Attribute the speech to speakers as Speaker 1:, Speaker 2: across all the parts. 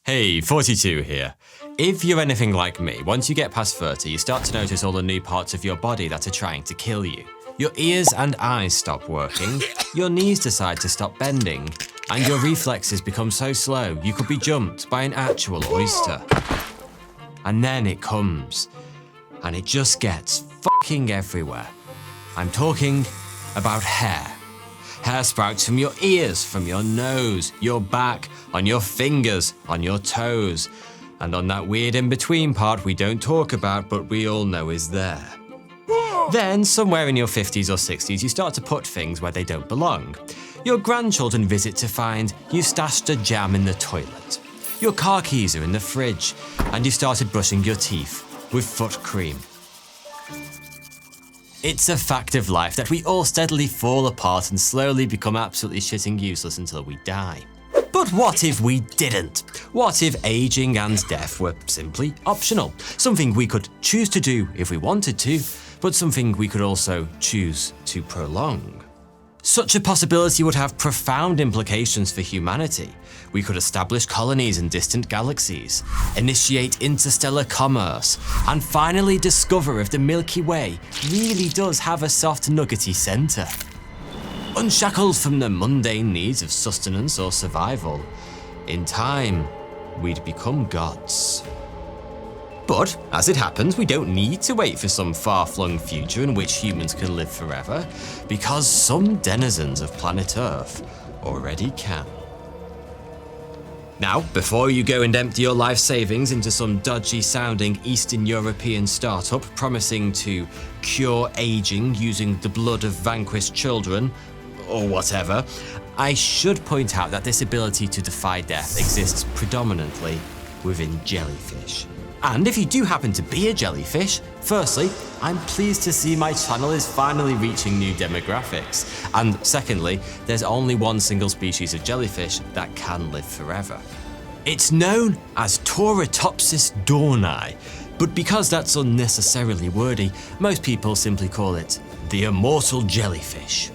Speaker 1: Hey, 42 here. If you're anything like me, once you get past 30, you start to notice all the new parts of your body that are trying to kill you. Your ears and eyes stop working, your knees decide to stop bending, and your reflexes become so slow you could be jumped by an actual oyster. And then it comes, and it just gets fucking everywhere. I'm talking about hair. Hair sprouts from your ears, from your nose, your back, on your fingers, on your toes, and on that weird in-between part we don't talk about but we all know is there. Then, somewhere in your 50s or 60s, you start to put things where they don't belong. Your grandchildren visit to find you stashed a jam in the toilet. Your car keys are in the fridge, and you started brushing your teeth with foot cream. It's a fact of life that we all steadily fall apart and slowly become absolutely shitting useless until we die. But what if we didn't? What if aging and death were simply optional? Something we could choose to do if we wanted to, but something we could also choose to prolong. Such a possibility would have profound implications for humanity. We could establish colonies in distant galaxies, initiate interstellar commerce, and finally discover if the Milky Way really does have a soft nuggety center. Unshackled from the mundane needs of sustenance or survival, in time, we'd become gods. But, as it happens, we don't need to wait for some far-flung future in which humans can live forever, because some denizens of planet Earth already can. Now, before you go and empty your life savings into some dodgy-sounding Eastern European startup promising to cure aging using the blood of vanquished children, or whatever, I should point out that this ability to defy death exists predominantly within jellyfish. And if you do happen to be a jellyfish, firstly, I'm pleased to see my channel is finally reaching new demographics. And secondly, there's only one single species of jellyfish that can live forever. It's known as Torritopsis dohrnii, but because that's unnecessarily wordy, most people simply call it the immortal jellyfish.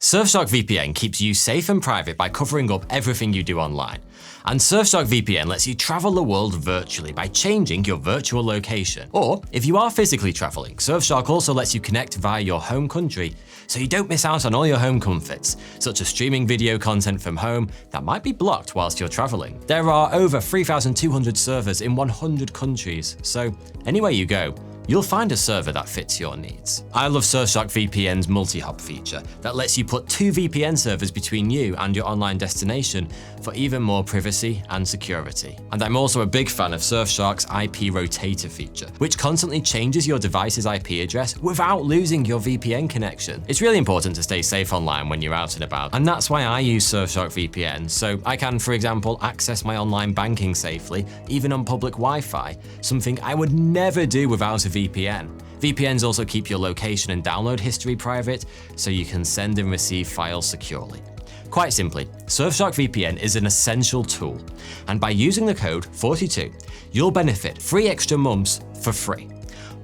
Speaker 1: Surfshark VPN keeps you safe and private by covering up everything you do online. And Surfshark VPN lets you travel the world virtually by changing your virtual location. Or, if you are physically traveling, Surfshark also lets you connect via your home country, so you don't miss out on all your home comforts, such as streaming video content from home that might be blocked whilst you're traveling. There are over 3,200 servers in 100 countries, so anywhere you go, you'll find a server that fits your needs. I love Surfshark VPN's multi-hop feature that lets you put 2 VPN servers between you and your online destination for even more privacy and security. And I'm also a big fan of Surfshark's IP rotator feature, which constantly changes your device's IP address without losing your VPN connection. It's really important to stay safe online when you're out and about, and that's why I use Surfshark VPN, so I can, for example, access my online banking safely, even on public Wi-Fi, something I would never do without a VPN. VPNs also keep your location and download history private, so you can send and receive files securely. Quite simply, Surfshark VPN is an essential tool, and by using the code 42, you'll benefit 3 extra months for free.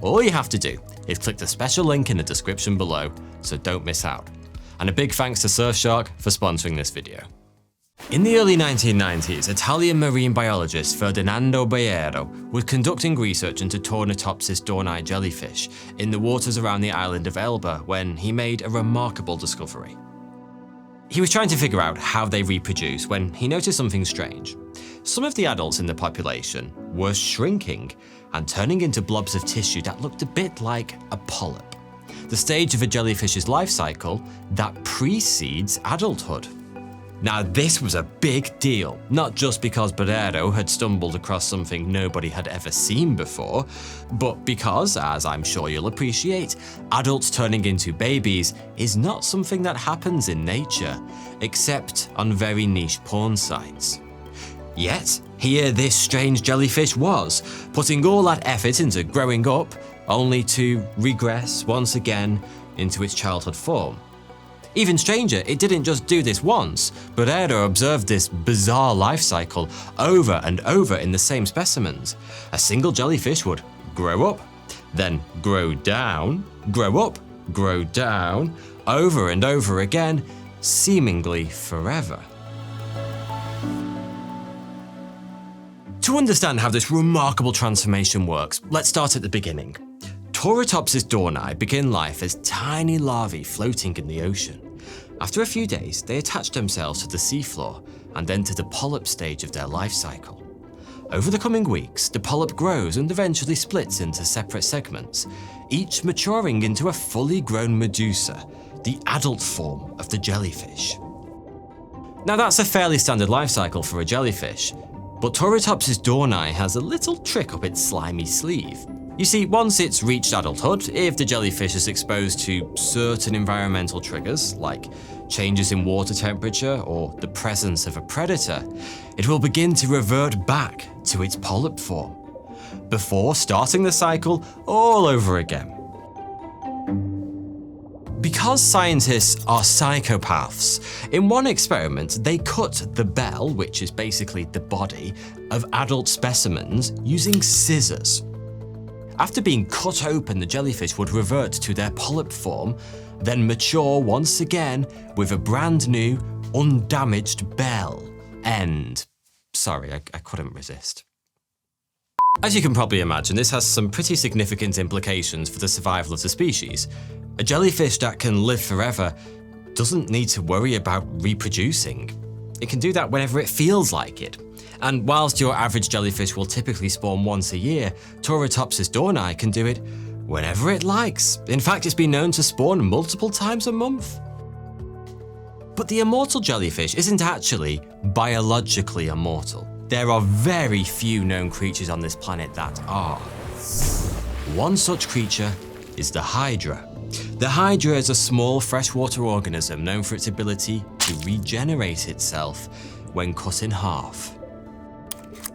Speaker 1: All you have to do is click the special link in the description below, so don't miss out. And a big thanks to Surfshark for sponsoring this video. In the early 1990s, Italian marine biologist Ferdinando Baerio was conducting research into Torritopsis dohrnii jellyfish in the waters around the island of Elba when he made a remarkable discovery. He was trying to figure out how they reproduce when he noticed something strange. Some of the adults in the population were shrinking and turning into blobs of tissue that looked a bit like a polyp, the stage of a jellyfish's life cycle that precedes adulthood. Now, this was a big deal, not just because Baerio had stumbled across something nobody had ever seen before, but because, as I'm sure you'll appreciate, adults turning into babies is not something that happens in nature, except on very niche porn sites. Yet, here this strange jellyfish was, putting all that effort into growing up, only to regress once again into its childhood form. Even stranger, it didn't just do this once, but Baerio observed this bizarre life cycle over and over in the same specimens. A single jellyfish would grow up, then grow down, grow up, grow down, over and over again, seemingly forever. To understand how this remarkable transformation works, let's start at the beginning. Tauratopsis dorni begin life as tiny larvae floating in the ocean. After a few days, they attach themselves to the seafloor and enter the polyp stage of their life cycle. Over the coming weeks, the polyp grows and eventually splits into separate segments, each maturing into a fully grown medusa, the adult form of the jellyfish. Now that's a fairly standard life cycle for a jellyfish, but Tauratopsis dorni has a little trick up its slimy sleeve. You see, once it's reached adulthood, if the jellyfish is exposed to certain environmental triggers, like changes in water temperature or the presence of a predator, it will begin to revert back to its polyp form, before starting the cycle all over again. Because scientists are psychopaths, in one experiment they cut the bell, which is basically the body, of adult specimens using scissors. After being cut open, the jellyfish would revert to their polyp form, then mature once again with a brand new, undamaged bell. End. Sorry, I couldn't resist. As you can probably imagine, this has some pretty significant implications for the survival of the species. A jellyfish that can live forever doesn't need to worry about reproducing. It can do that whenever it feels like it. And whilst your average jellyfish will typically spawn once a year, Tauratopsis dorni can do it whenever it likes. In fact, it's been known to spawn multiple times a month. But the immortal jellyfish isn't actually biologically immortal. There are very few known creatures on this planet that are. One such creature is the Hydra. The Hydra is a small freshwater organism known for its ability to regenerate itself when cut in half.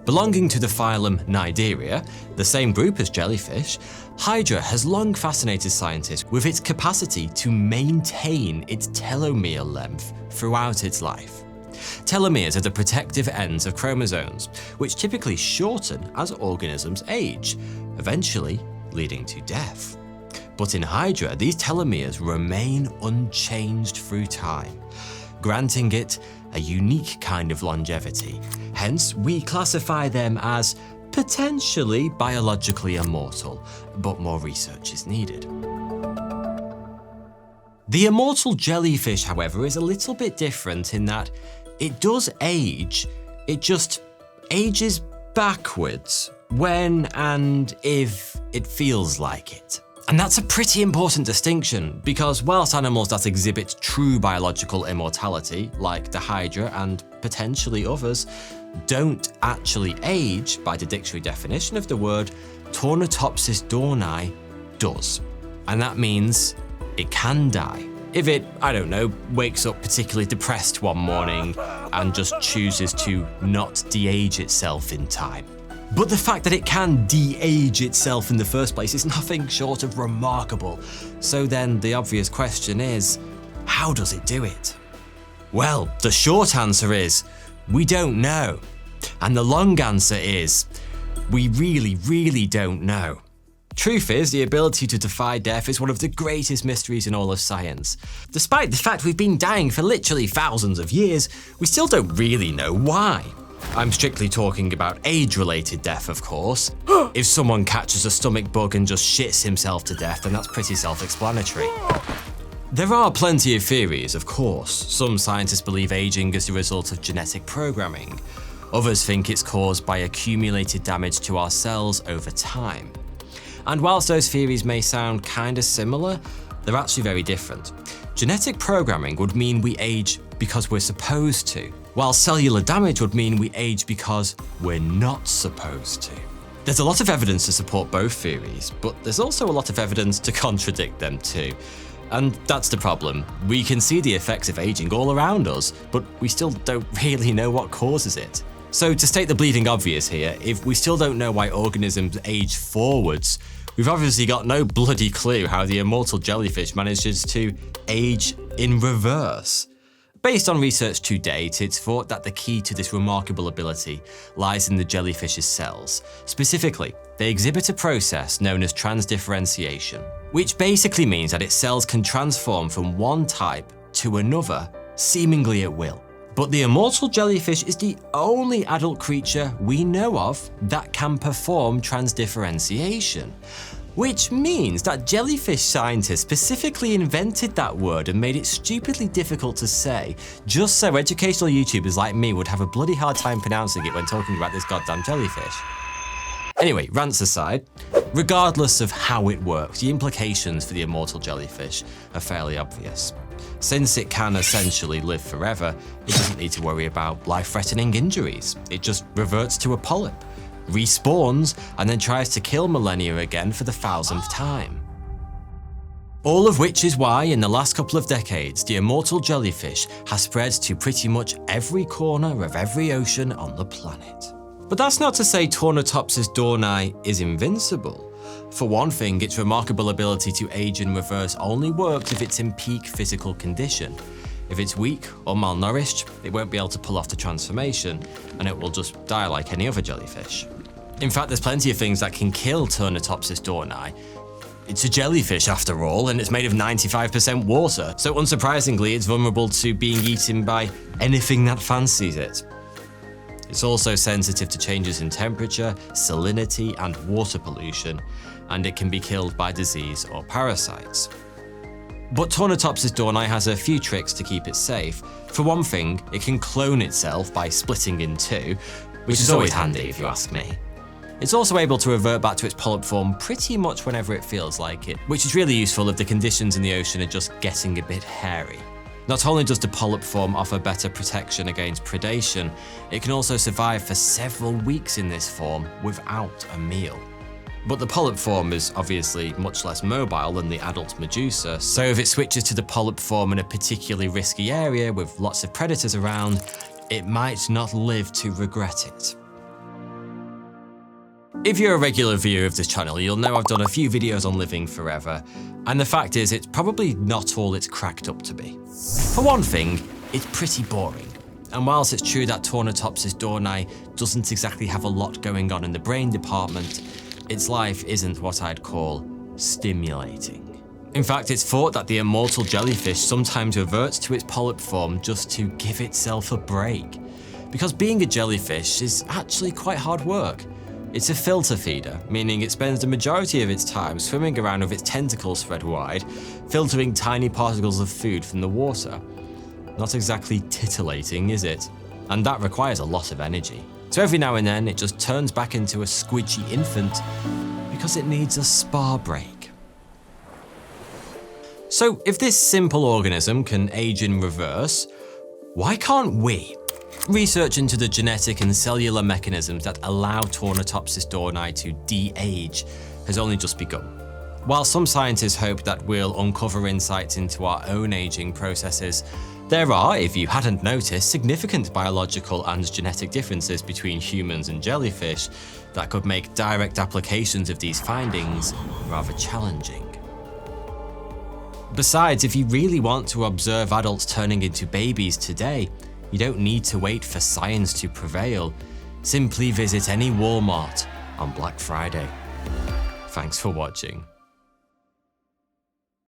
Speaker 1: Belonging to the phylum Cnidaria, the same group as jellyfish, Hydra has long fascinated scientists with its capacity to maintain its telomere length throughout its life. Telomeres are the protective ends of chromosomes, which typically shorten as organisms age, eventually leading to death. But in Hydra, these telomeres remain unchanged through time, granting it a unique kind of longevity. Hence, we classify them as potentially biologically immortal, but more research is needed. The immortal jellyfish, however, is a little bit different in that it does age, it just ages backwards when and if it feels like it. And that's a pretty important distinction, because whilst animals that exhibit true biological immortality, like the Hydra and potentially others, don't actually age by the dictionary definition of the word, Tauratopsis dorni does. And that means it can die. If it, I don't know, wakes up particularly depressed one morning and just chooses to not de-age itself in time. But the fact that it can de-age itself in the first place is nothing short of remarkable. So then the obvious question is, how does it do it? Well, the short answer is, we don't know. And the long answer is, we really don't know. Truth is, the ability to defy death is one of the greatest mysteries in all of science. Despite the fact we've been dying for literally thousands of years, we still don't really know why. I'm strictly talking about age-related death, of course. If someone catches a stomach bug and just shits himself to death, then that's pretty self-explanatory. There are plenty of theories, of course. Some scientists believe aging is the result of genetic programming. Others think it's caused by accumulated damage to our cells over time. And whilst those theories may sound kinda similar, they're actually very different. Genetic programming would mean we age because we're supposed to, while cellular damage would mean we age because we're not supposed to. There's a lot of evidence to support both theories, but there's also a lot of evidence to contradict them too. And that's the problem. We can see the effects of aging all around us, but we still don't really know what causes it. So to state the bleeding obvious here, if we still don't know why organisms age forwards, we've obviously got no bloody clue how the immortal jellyfish manages to age in reverse. Based on research to date, it's thought that the key to this remarkable ability lies in the jellyfish's cells. Specifically, they exhibit a process known as transdifferentiation, which basically means that its cells can transform from one type to another seemingly at will. But the immortal jellyfish is the only adult creature we know of that can perform transdifferentiation. Which means that jellyfish scientists specifically invented that word and made it stupidly difficult to say, just so educational YouTubers like me would have a bloody hard time pronouncing it when talking about this goddamn jellyfish. Anyway, rants aside, regardless of how it works, the implications for the immortal jellyfish are fairly obvious. Since it can essentially live forever, it doesn't need to worry about life-threatening injuries. It just reverts to a polyp, respawns, and then tries to kill millennia again for the 1000th time. All of which is why, in the last couple of decades, the immortal jellyfish has spread to pretty much every corner of every ocean on the planet. But that's not to say Tornatopsis dohrnii is invincible. For one thing, its remarkable ability to age in reverse only works if it's in peak physical condition. If it's weak or malnourished, it won't be able to pull off the transformation, and it will just die like any other jellyfish. In fact, there's plenty of things that can kill Tornatopsis dohrnii. It's a jellyfish after all, and it's made of 95% water, so unsurprisingly it's vulnerable to being eaten by anything that fancies it. It's also sensitive to changes in temperature, salinity, and water pollution, and it can be killed by disease or parasites. But Tornatopsis dohrnii has a few tricks to keep it safe. For one thing, it can clone itself by splitting in two, which is always handy if you ask me. It's also able to revert back to its polyp form pretty much whenever it feels like it, which is really useful if the conditions in the ocean are just getting a bit hairy. Not only does the polyp form offer better protection against predation, it can also survive for several weeks in this form without a meal. But the polyp form is obviously much less mobile than the adult Medusa, so if it switches to the polyp form in a particularly risky area with lots of predators around, it might not live to regret it. If you're a regular viewer of this channel, you'll know I've done a few videos on living forever, and the fact is it's probably not all it's cracked up to be. For one thing, it's pretty boring. And whilst it's true that Tornatopsis dohrnii doesn't exactly have a lot going on in the brain department, its life isn't what I'd call stimulating. In fact, it's thought that the immortal jellyfish sometimes reverts to its polyp form just to give itself a break. Because being a jellyfish is actually quite hard work. It's a filter feeder, meaning it spends the majority of its time swimming around with its tentacles spread wide, filtering tiny particles of food from the water. Not exactly titillating, is it? And that requires a lot of energy. So every now and then it just turns back into a squidgy infant because it needs a spa break. So if this simple organism can age in reverse, why can't we? Research into the genetic and cellular mechanisms that allow Tornatopsis dohrnii to de-age has only just begun. While some scientists hope that we'll uncover insights into our own aging processes, there are, if you hadn't noticed, significant biological and genetic differences between humans and jellyfish that could make direct applications of these findings rather challenging. Besides, if you really want to observe adults turning into babies today, you don't need to wait for science to prevail. Simply visit any Walmart on Black Friday. Thanks for watching.